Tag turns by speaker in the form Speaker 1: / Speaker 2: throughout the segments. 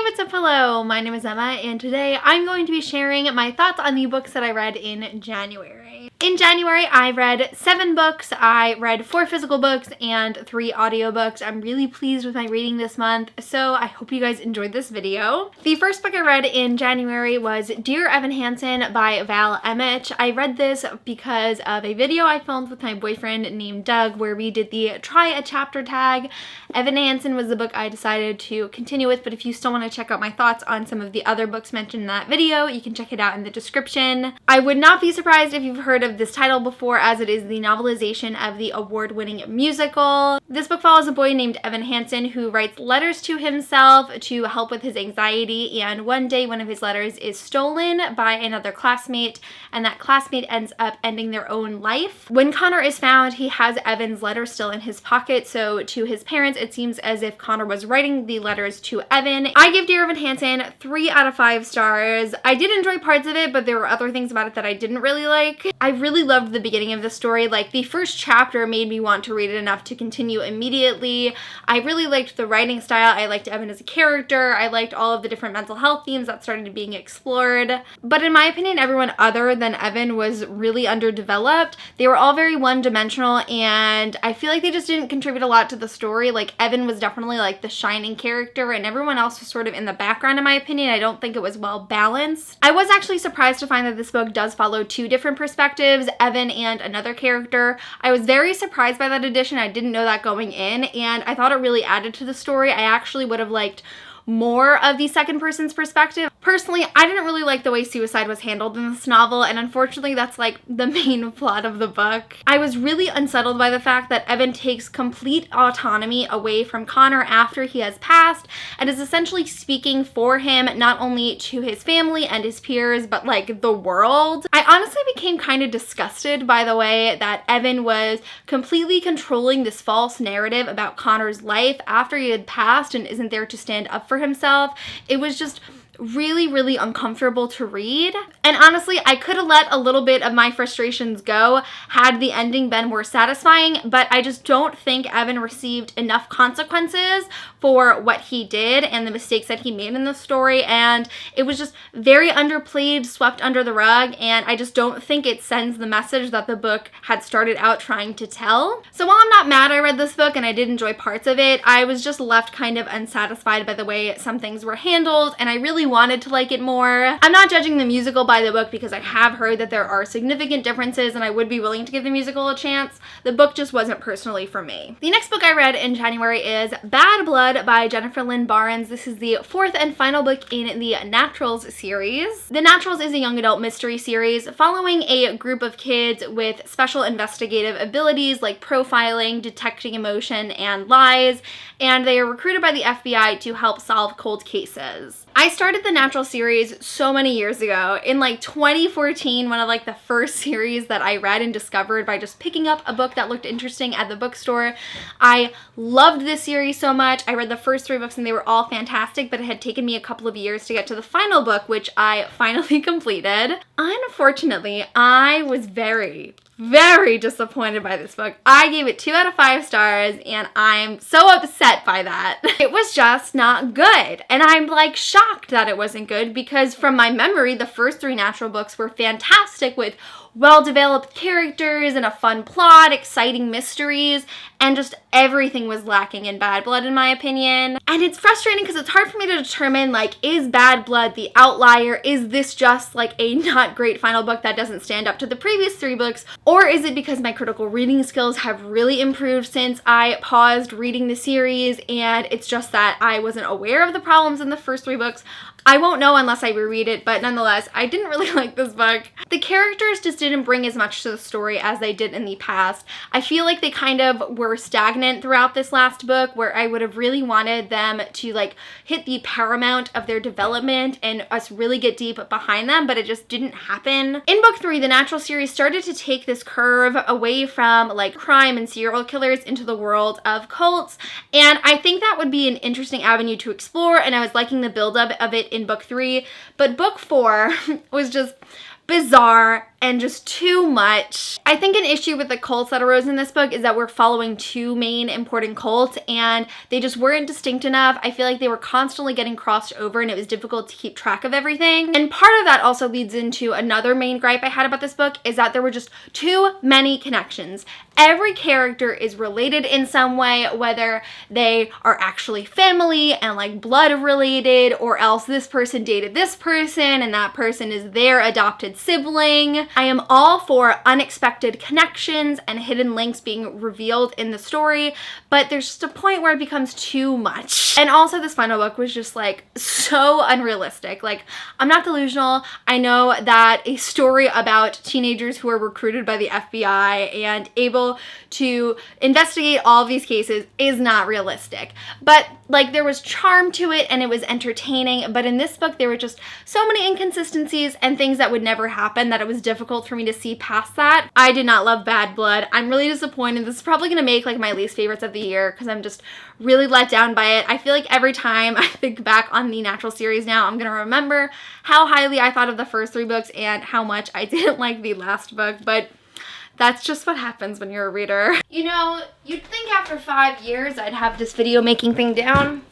Speaker 1: what's up? Hello, my name is Emma, and today I'm going to be sharing my thoughts on the books that I read in January. In January, I read 7 books. I read 4 physical books and 3 audiobooks. I'm really pleased with my reading this month, so I hope you guys enjoyed this video. The first book I read in January was Dear Evan Hansen by Val Emmett. I read this because of a video I filmed with my boyfriend named Doug where we did the Try a Chapter tag. Evan Hansen was the book I decided to continue with, but if you still want to check out my thoughts on some of the other books mentioned in that video, you can check it out in the description. I would not be surprised if you've heard of this title before, as it is the novelization of the award-winning musical. This book follows a boy named Evan Hansen who writes letters to himself to help with his anxiety, and one day one of his letters is stolen by another classmate, and that classmate ends up ending their own life. When Connor is found, he has Evan's letter still in his pocket, so to his parents it seems as if Connor was writing the letters to Evan. I give Dear Evan Hansen 3 out of 5 stars. I did enjoy parts of it, but there were other things about it that I didn't really like. I really loved the beginning of the story. Like, the first chapter made me want to read it enough to continue immediately. I really liked the writing style. I liked Evan as a character. I liked all of the different mental health themes that started being explored. But in my opinion, everyone other than Evan was really underdeveloped. They were all very one-dimensional, and I feel like they just didn't contribute a lot to the story. Like, Evan was definitely like the shining character, and everyone else was sort of in the background in my opinion. I don't think it was well balanced. I was actually surprised to find that this book does follow 2 different perspectives, Evan and another character. I was very surprised by that addition. I didn't know that going in, and I thought it really added to the story. I actually would have liked more of the second person's perspective. Personally, I didn't really like the way suicide was handled in this novel, and unfortunately that's like the main plot of the book. I was really unsettled by the fact that Evan takes complete autonomy away from Connor after he has passed and is essentially speaking for him, not only to his family and his peers, but like the world. I honestly became kind of disgusted by the way that Evan was completely controlling this false narrative about Connor's life after he had passed and isn't there to stand up for himself. It was just really uncomfortable to read. And honestly, I could have let a little bit of my frustrations go had the ending been more satisfying, but I just don't think Evan received enough consequences for what he did and the mistakes that he made in the story, and it was just very underplayed, swept under the rug, and I just don't think it sends the message that the book had started out trying to tell. So while I'm not mad I read this book and I did enjoy parts of it, I was just left kind of unsatisfied by the way some things were handled, and I really wanted to like it more. I'm not judging the musical by the book because I have heard that there are significant differences and I would be willing to give the musical a chance. The book just wasn't personally for me. The next book I read in January is Bad Blood by Jennifer Lynn Barnes. This is the 4th and final book in the Naturals series. The Naturals is a young adult mystery series following a group of kids with special investigative abilities like profiling, detecting emotion, and lies, and they are recruited by the FBI to help solve cold cases. I started the Natural series so many years ago in like 2014, one of like the first series that I read and discovered by just picking up a book that looked interesting at the bookstore. I loved this series so much. I read the first 3 books and they were all fantastic, but it had taken me a couple of years to get to the final book, which I finally completed. Unfortunately, I was very disappointed by this book. I gave it 2 out of 5 stars, and I'm so upset by that. It was just not good, and I'm like shocked that it wasn't good because from my memory, the first 3 Natural books were fantastic with well-developed characters and a fun plot, exciting mysteries, and just everything was lacking in Bad Blood in my opinion. And it's frustrating because it's hard for me to determine, like, is Bad Blood the outlier? Is this just like a not great final book that doesn't stand up to the previous 3 books? Or is it because my critical reading skills have really improved since I paused reading the series and it's just that I wasn't aware of the problems in the first 3 books? I won't know unless I reread it, but nonetheless, I didn't really like this book. The characters just didn't bring as much to the story as they did in the past. I feel like they kind of were stagnant throughout this last book, where I would have really wanted them to like hit the paramount of their development and us really get deep behind them, but it just didn't happen. In book 3, the Natural series started to take this curve away from like crime and serial killers into the world of cults, and I think that would be an interesting avenue to explore, and I was liking the buildup of it in book 3, but book 4 was just bizarre and just too much. I think an issue with the cults that arose in this book is that we're following two main important cults and they just weren't distinct enough. I feel like they were constantly getting crossed over and it was difficult to keep track of everything. And part of that also leads into another main gripe I had about this book is that there were just too many connections. Every character is related in some way, whether they are actually family and like blood related, or else this person dated this person and that person is their adopted sibling. I am all for unexpected connections and hidden links being revealed in the story, but there's just a point where it becomes too much. And also this final book was just like so unrealistic. Like, I'm not delusional. I know that a story about teenagers who are recruited by the FBI and able to investigate all of these cases is not realistic, but like there was charm to it and it was entertaining. But in this book there were just so many inconsistencies and things that would never happen that it was difficult for me to see past that. I did not love Bad Blood. I'm really disappointed. This is probably gonna make like my least favorites of the year because I'm just really let down by it. I feel like every time I think back on the Natural series now, I'm gonna remember how highly I thought of the first 3 books and how much I didn't like the last book, but that's just what happens when you're a reader. You know, you'd think after 5 years I'd have this video making thing down,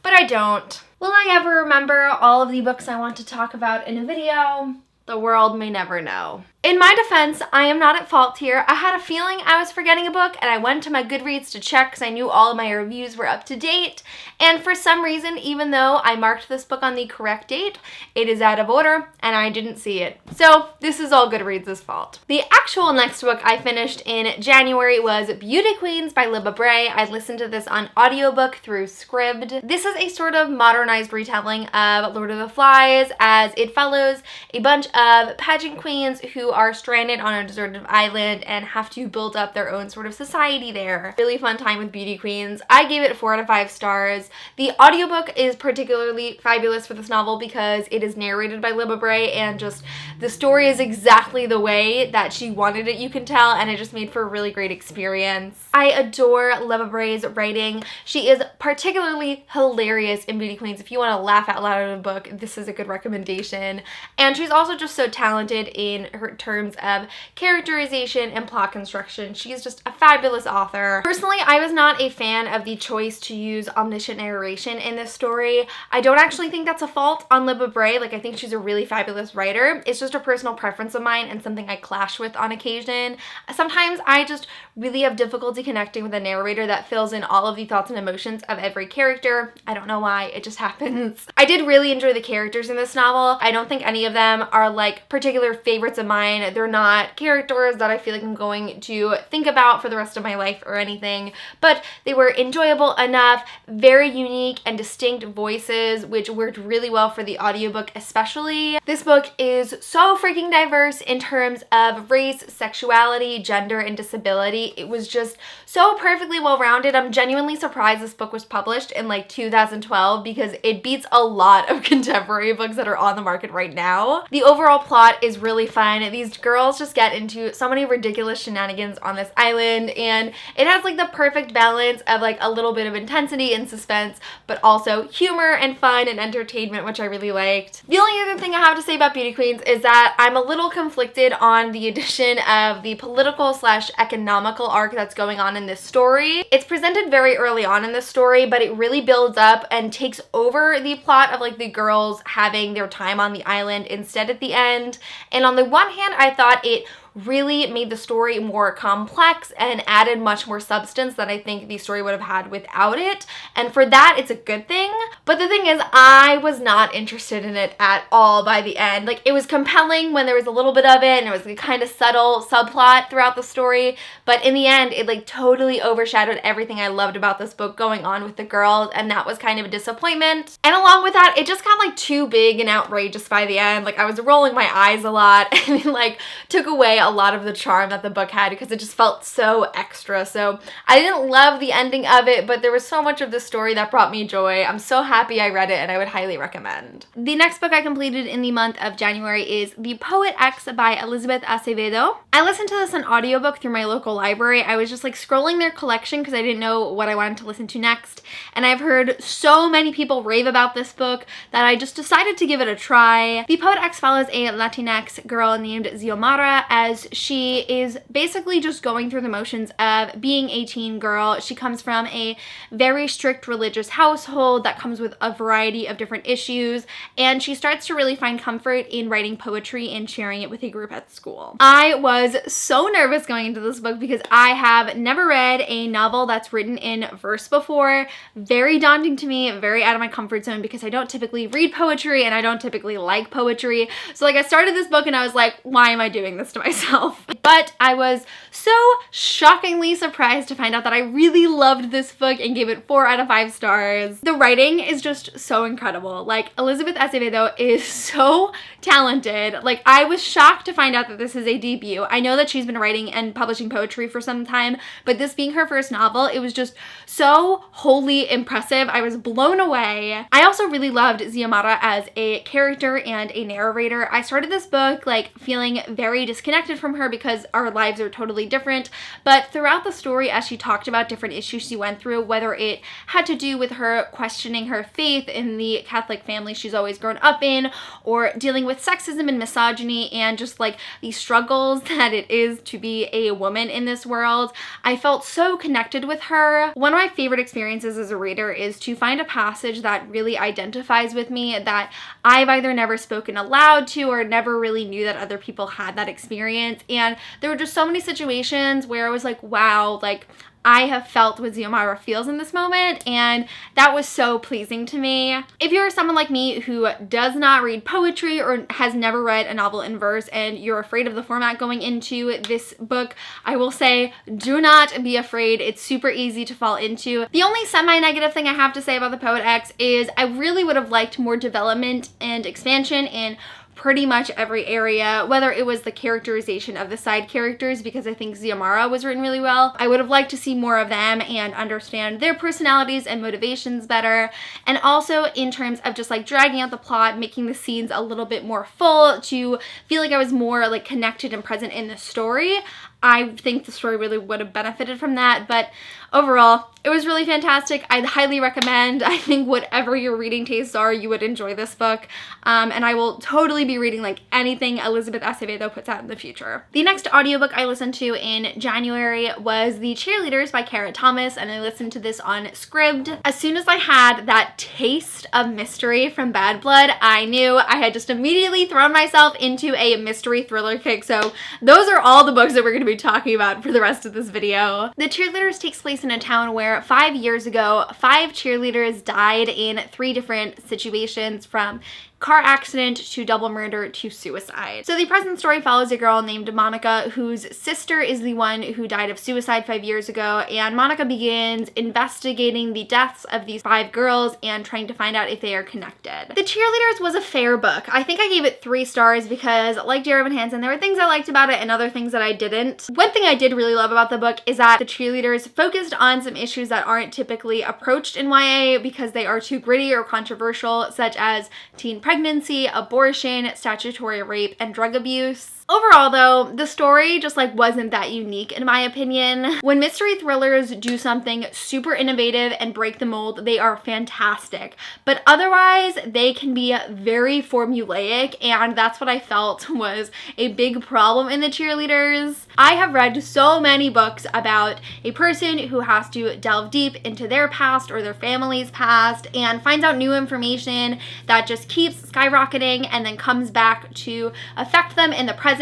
Speaker 1: but I don't. Will I ever remember all of the books I want to talk about in a video? The world may never know. In my defense, I am not at fault here. I had a feeling I was forgetting a book and I went to my Goodreads to check because I knew all of my reviews were up to date. And for some reason, even though I marked this book on the correct date, it is out of order and I didn't see it. So this is all Goodreads' fault. The actual next book I finished in January was Beauty Queens by Libba Bray. I listened to this on audiobook through Scribd. This is a sort of modernized retelling of Lord of the Flies, as it follows a bunch of pageant queens who are stranded on a deserted island and have to build up their own sort of society there. Really fun time with Beauty Queens. I gave it 4 out of 5 stars. The audiobook is particularly fabulous for this novel because it is narrated by Libba Bray and just the story is exactly the way that she wanted it, you can tell, and it just made for a really great experience. I adore Libba Bray's writing. She is particularly hilarious in Beauty Queens. If you want to laugh out loud in a book, this is a good recommendation. And she's also just so talented in her terms of characterization and plot construction. She's just a fabulous author. Personally, I was not a fan of the choice to use omniscient narration in this story. I don't actually think that's a fault on Libba Bray. Like, I think she's a really fabulous writer. It's just a personal preference of mine and something I clash with on occasion. Sometimes I just really have difficulty connecting with a narrator that fills in all of the thoughts and emotions of every character. I don't know why, it just happens. I did really enjoy the characters in this novel. I don't think any of them are like particular favorites of mine. They're not characters that I feel like I'm going to think about for the rest of my life or anything, but they were enjoyable enough, very unique and distinct voices, which worked really well for the audiobook especially. This book is so freaking diverse in terms of race, sexuality, gender, and disability. It was just so perfectly well-rounded. I'm genuinely surprised this book was published in like 2012 because it beats a lot of contemporary books that are on the market right now. The overall plot is really fun. These girls just get into so many ridiculous shenanigans on this island, and it has like the perfect balance of like a little bit of intensity and suspense, but also humor and fun and entertainment, which I really liked. The only other thing I have to say about Beauty Queens is that I'm a little conflicted on the addition of the political / economical arc that's going on in this story. It's presented very early on in the story, but it really builds up and takes over the plot of like the girls having their time on the island instead at the end. And on the one hand, I thought it really made the story more complex and added much more substance than I think the story would have had without it. And for that, it's a good thing. But the thing is, I was not interested in it at all by the end. Like, it was compelling when there was a little bit of it and it was a kind of subtle subplot throughout the story. But in the end, it like totally overshadowed everything I loved about this book going on with the girls. And that was kind of a disappointment. And along with that, it just got like too big and outrageous by the end. Like, I was rolling my eyes a lot and it like took away away a lot of the charm that the book had because it just felt so extra. So I didn't love the ending of it, but there was so much of the story that brought me joy. I'm so happy I read it, and I would highly recommend. The next book I completed in the month of January is The Poet X by Elizabeth Acevedo. I listened to this on audiobook through my local library. I was just like scrolling their collection because I didn't know what I wanted to listen to next, and I've heard so many people rave about this book that I just decided to give it a try. The Poet X follows a Latinx girl named Xiomara as she is basically just going through the motions of being a teen girl. She comes from a very strict religious household that comes with a variety of different issues, and she starts to really find comfort in writing poetry and sharing it with a group at school. I was so nervous going into this book because I have never read a novel that's written in verse before. Very daunting to me, very out of my comfort zone because I don't typically read poetry and I don't typically like poetry. So like I started this book and I was like, why am I doing this to myself? But I was so shockingly surprised to find out that I really loved this book and gave it 4 out of 5 stars. The writing is just so incredible. Like, Elizabeth Acevedo is so talented. Like, I was shocked to find out that this is a debut. I know that she's been writing and publishing poetry for some time, but this being her first novel, it was just so wholly impressive. I was blown away. I also really loved Xiomara as a character and a narrator. I started this book like feeling very disconnected from her because our lives are totally different, but throughout the story, as she talked about different issues she went through, whether it had to do with her questioning her faith in the Catholic family she's always grown up in, or dealing with sexism and misogyny and just like the struggles that it is to be a woman in this world, I felt so connected with her. One of my favorite experiences as a reader is to find a passage that really identifies with me, that I've either never spoken aloud to or never really knew that other people had that experience. And there were just so many situations where I was like, wow, like I have felt what Xiomara feels in this moment, and that was so pleasing to me. If you're someone like me who does not read poetry or has never read a novel in verse and you're afraid of the format going into this book, I will say do not be afraid. It's super easy to fall into. The only semi-negative thing I have to say about The Poet X is I really would have liked more development and expansion in pretty much every area, whether it was the characterization of the side characters, because I think Xiomara was written really well. I would have liked to see more of them and understand their personalities and motivations better. And also in terms of just like dragging out the plot, making the scenes a little bit more full to feel like I was more like connected and present in the story. I think the story really would have benefited from that, but overall, it was really fantastic. I'd highly recommend. I think whatever your reading tastes are, you would enjoy this book, and I will totally be reading like anything Elizabeth Acevedo puts out in the future. The next audiobook I listened to in January was The Cheerleaders by Kara Thomas, and I listened to this on Scribd. As soon as I had that taste of mystery from Bad Blood, I knew I had just immediately thrown myself into a mystery thriller kick, so those are all the books that we're going to be talking about for the rest of this video. The Cheerleaders takes place in a town where 5 years ago, 5 cheerleaders died in 3 different situations, from car accident to double murder to suicide. So the present story follows a girl named Monica whose sister is the one who died of suicide 5 years ago, and Monica begins investigating the deaths of these 5 girls and trying to find out if they are connected. The Cheerleaders was a fair book. I think I gave it 3 stars because, like Jaime and Hansen, there were things I liked about it and other things that I didn't. One thing I did really love about the book is that the Cheerleaders focused on some issues that aren't typically approached in YA because they are too gritty or controversial, such as teen pregnancy, abortion, statutory rape, and drug abuse. Overall though, the story just like wasn't that unique in my opinion. When mystery thrillers do something super innovative and break the mold, they are fantastic. But otherwise, they can be very formulaic, and that's what I felt was a big problem in The Cheerleaders. I have read so many books about a person who has to delve deep into their past or their family's past and finds out new information that just keeps skyrocketing and then comes back to affect them in the present.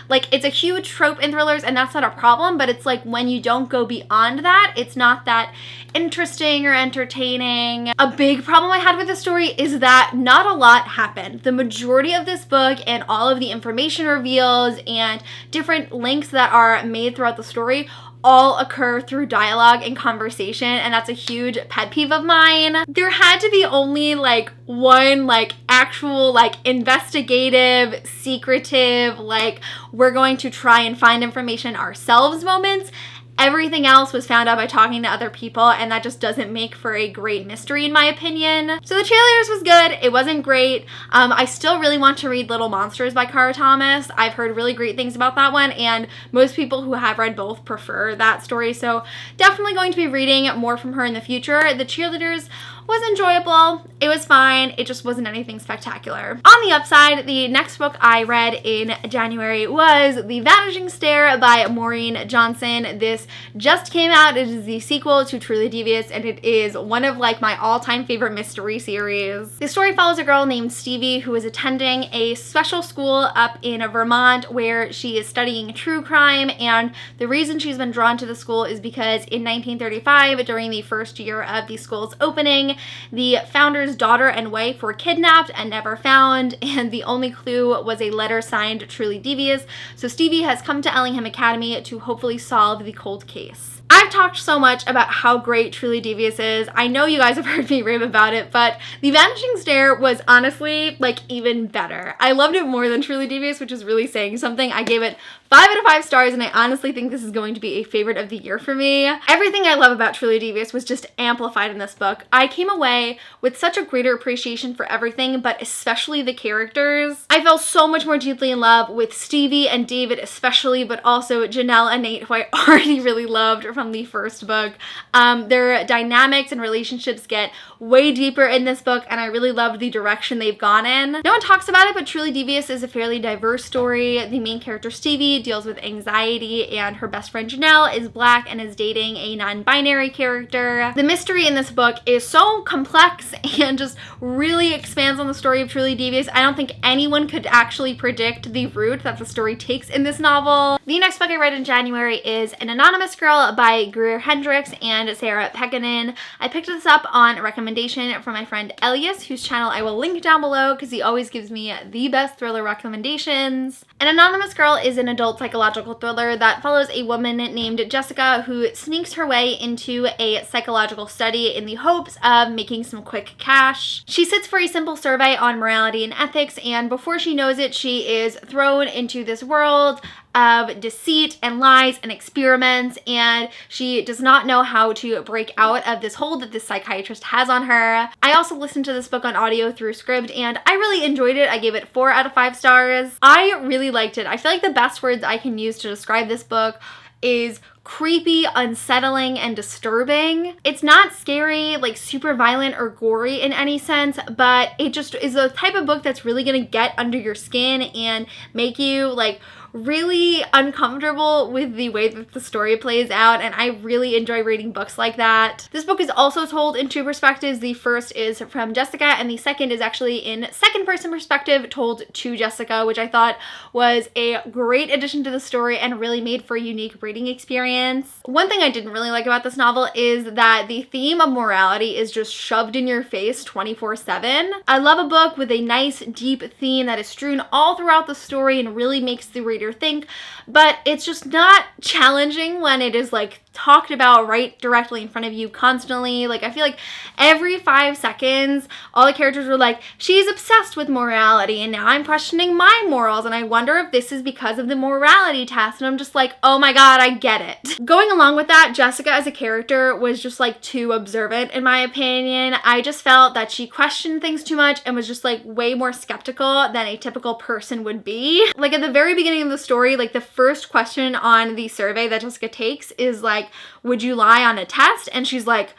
Speaker 1: Like, it's a huge trope in thrillers, and that's not a problem, but it's like when you don't go beyond that, it's not that interesting or entertaining. A big problem I had with the story is that not a lot happened. The majority of this book and all of the information reveals and different links that are made throughout the story all occur through dialogue and conversation, and that's a huge pet peeve of mine. There had to be only like one like actual like investigative, secretive, like we're going to try and find information ourselves moments. Everything else was found out by talking to other people, and that just doesn't make for a great mystery in my opinion. So the Cheerleaders was good. It wasn't great. I still really want to read Little Monsters by Cara Thomas. I've heard really great things about that one, and most people who have read both prefer that story, so definitely going to be reading more from her in the future. The Cheerleaders was enjoyable. It was fine. It just wasn't anything spectacular. On the upside, the next book I read in January was The Vanishing Star by Maureen Johnson. This just came out. It is the sequel to Truly Devious, and it is one of like my all-time favorite mystery series. The story follows a girl named Stevie who is attending a special school up in Vermont where she is studying true crime, and the reason she's been drawn to the school is because in 1935, during the first year of the school's opening, the founder's daughter and wife were kidnapped and never found, and the only clue was a letter signed Truly Devious. So Stevie has come to Ellingham Academy to hopefully solve the cold case. I've talked so much about how great Truly Devious is. I know you guys have heard me rave about it, but The Vanishing Star was honestly like even better. I loved it more than Truly Devious, which is really saying something. I gave it 5 out of 5 stars, and I honestly think this is going to be a favorite of the year for me. Everything I love about Truly Devious was just amplified in this book. I came away with such a greater appreciation for everything, but especially the characters. I fell so much more deeply in love with Stevie and David especially, but also Janelle and Nate, who I already really loved from the first book. Their dynamics and relationships get way deeper in this book, and I really loved the direction they've gone in. No one talks about it, but Truly Devious is a fairly diverse story. The main character, Stevie, deals with anxiety, and her best friend Janelle is Black and is dating a non-binary character. The mystery in this book is so complex and just really expands on the story of Truly Devious. I don't think anyone could actually predict the route that the story takes in this novel. The next book I read in January is An Anonymous Girl by Greer Hendricks and Sarah Pekkanen. I picked this up on recommendation from my friend Elias, whose channel I will link down below because he always gives me the best thriller recommendations. An Anonymous Girl is an adult psychological thriller that follows a woman named Jessica who sneaks her way into a psychological study in the hopes of making some quick cash. She sits for a simple survey on morality and ethics, and before she knows it, she is thrown into this world of deceit and lies and experiments, and she does not know how to break out of this hold that this psychiatrist has on her. I also listened to this book on audio through Scribd, and I really enjoyed it. I gave it 4 out of 5 stars. I really liked it. I feel like the best words I can use to describe this book is creepy, unsettling, and disturbing. It's not scary, like super violent or gory in any sense, but it just is a type of book that's really gonna get under your skin and make you like really uncomfortable with the way that the story plays out, and I really enjoy reading books like that. This book is also told in 2 perspectives. The first is from Jessica, and the second is actually in second-person perspective told to Jessica, which I thought was a great addition to the story and really made for a unique reading experience. One thing I didn't really like about this novel is that the theme of morality is just shoved in your face 24/7. I love a book with a nice, deep theme that is strewn all throughout the story and really makes the reader think, but it's just not challenging when it is like talked about right directly in front of you constantly. Like, I feel like every 5 seconds all the characters were like, she's obsessed with morality and now I'm questioning my morals and I wonder if this is because of the morality test, and I'm just like, oh my god, I get it. Going along with that, Jessica as a character was just like too observant in my opinion. I just felt that she questioned things too much and was just like way more skeptical than a typical person would be. Like at the very beginning of the story, like the first question on the survey that Jessica takes is like, would you lie on a test? And she's like,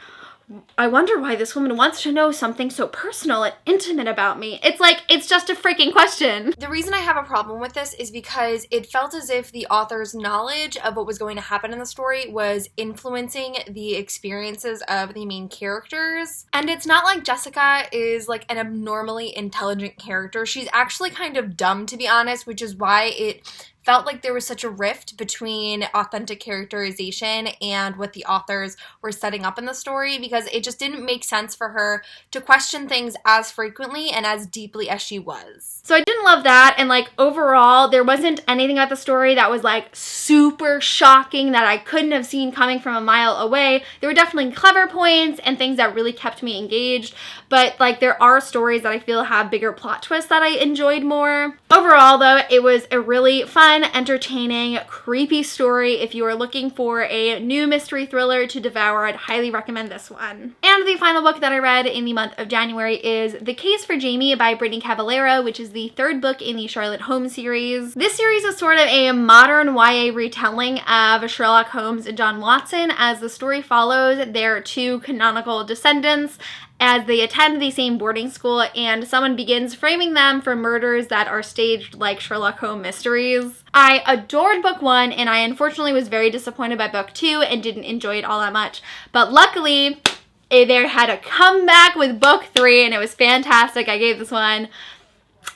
Speaker 1: I wonder why this woman wants to know something so personal and intimate about me. It's like, it's just a freaking question.
Speaker 2: The reason I have a problem with this is because it felt as if the author's knowledge of what was going to happen in the story was influencing the experiences of the main characters. And it's not like Jessica is like an abnormally intelligent character. She's actually kind of dumb, to be honest, which is why it felt like there was such a rift between authentic characterization and what the authors were setting up in the story, because it just didn't make sense for her to question things as frequently and as deeply as she was.
Speaker 1: So I didn't love that, and like overall there wasn't anything about the story that was like super shocking that I couldn't have seen coming from a mile away. There were definitely clever points and things that really kept me engaged, but like there are stories that I feel have bigger plot twists that I enjoyed more. Overall though, it was a really fun, entertaining, creepy story. If you are looking for a new mystery thriller to devour, I'd highly recommend this one. And the final book that I read in the month of January is The Case for Jaime by Brittany Cavallero, which is the third book in the Charlotte Holmes series. This series is sort of a modern YA retelling of Sherlock Holmes and John Watson, as the story follows their two canonical descendants as they attend the same boarding school and someone begins framing them for murders that are staged like Sherlock Holmes mysteries. I adored book 1 and I unfortunately was very disappointed by book 2 and didn't enjoy it all that much. But luckily, they had a comeback with book 3 and it was fantastic. I gave this one,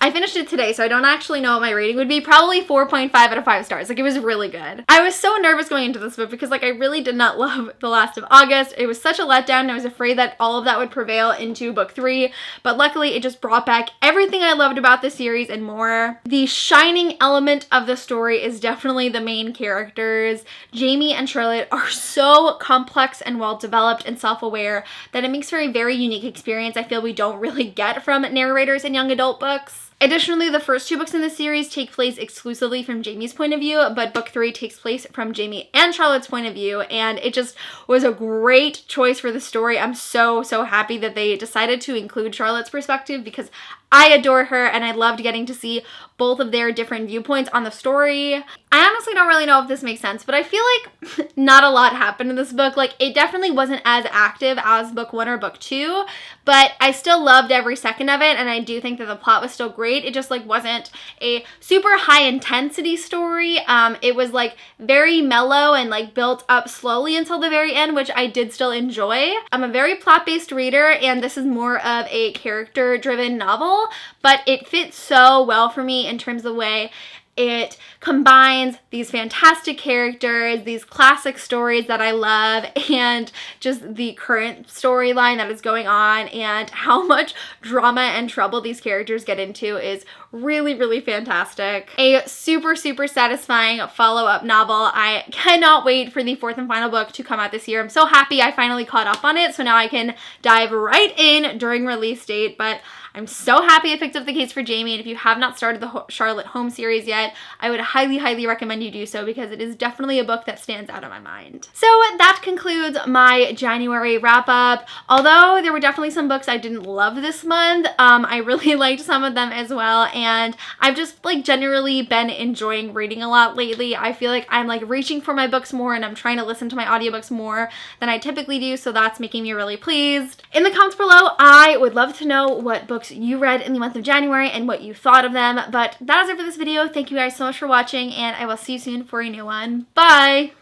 Speaker 1: I finished it today, so I don't actually know what my rating would be. Probably 4.5 out of 5 stars. Like, it was really good. I was so nervous going into this book because, like, I really did not love The Last of August. It was such a letdown. I was afraid that all of that would prevail into book 3, but luckily it just brought back everything I loved about the series and more. The shining element of the story is definitely the main characters. Jaime and Charlotte are so complex and well-developed and self-aware that it makes for a very unique experience I feel we don't really get from narrators in young adult books. Additionally, the first 2 books in the series take place exclusively from Jaime's point of view, but book 3 takes place from Jaime and Charlotte's point of view, and it just was a great choice for the story. I'm so happy that they decided to include Charlotte's perspective because I adore her and I loved getting to see both of their different viewpoints on the story. I honestly don't really know if this makes sense, but I feel like not a lot happened in this book. Like, it definitely wasn't as active as book 1 or book 2, but I still loved every second of it, and I do think that the plot was still great. It just like wasn't a super high intensity story. It was like very mellow and like built up slowly until the very end, which I did still enjoy. I'm a very plot-based reader, and this is more of a character-driven novel, but it fits so well for me in terms of the way it combines these fantastic characters, these classic stories that I love, and just the current storyline that is going on, and how much drama and trouble these characters get into is really fantastic. A super satisfying follow-up novel. I cannot wait for the 4th and final book to come out this year. I'm so happy I finally caught up on it, so now I can dive right in during release date, but I'm so happy I picked up The Case for Jaime, and if you have not started the Charlotte Holmes series yet, I would highly recommend you do so because it is definitely a book that stands out in my mind. So that concludes my January wrap-up. Although there were definitely some books I didn't love this month, I really liked some of them as well, and I've just like generally been enjoying reading a lot lately. I feel like I'm like reaching for my books more and I'm trying to listen to my audiobooks more than I typically do, so that's making me really pleased. In the comments below, I would love to know what books you read in the month of January and what you thought of them. But that is it for this video. Thank you guys so much for watching, and I will see you soon for a new one. Bye!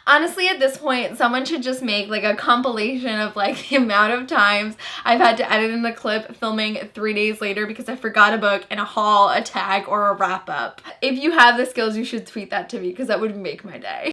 Speaker 1: Honestly, at this point, someone should just make like a compilation of like the amount of times I've had to edit in the clip filming 3 days later because I forgot a book and a haul, a tag, or a wrap up. If you have the skills, you should tweet that to me because that would make my day.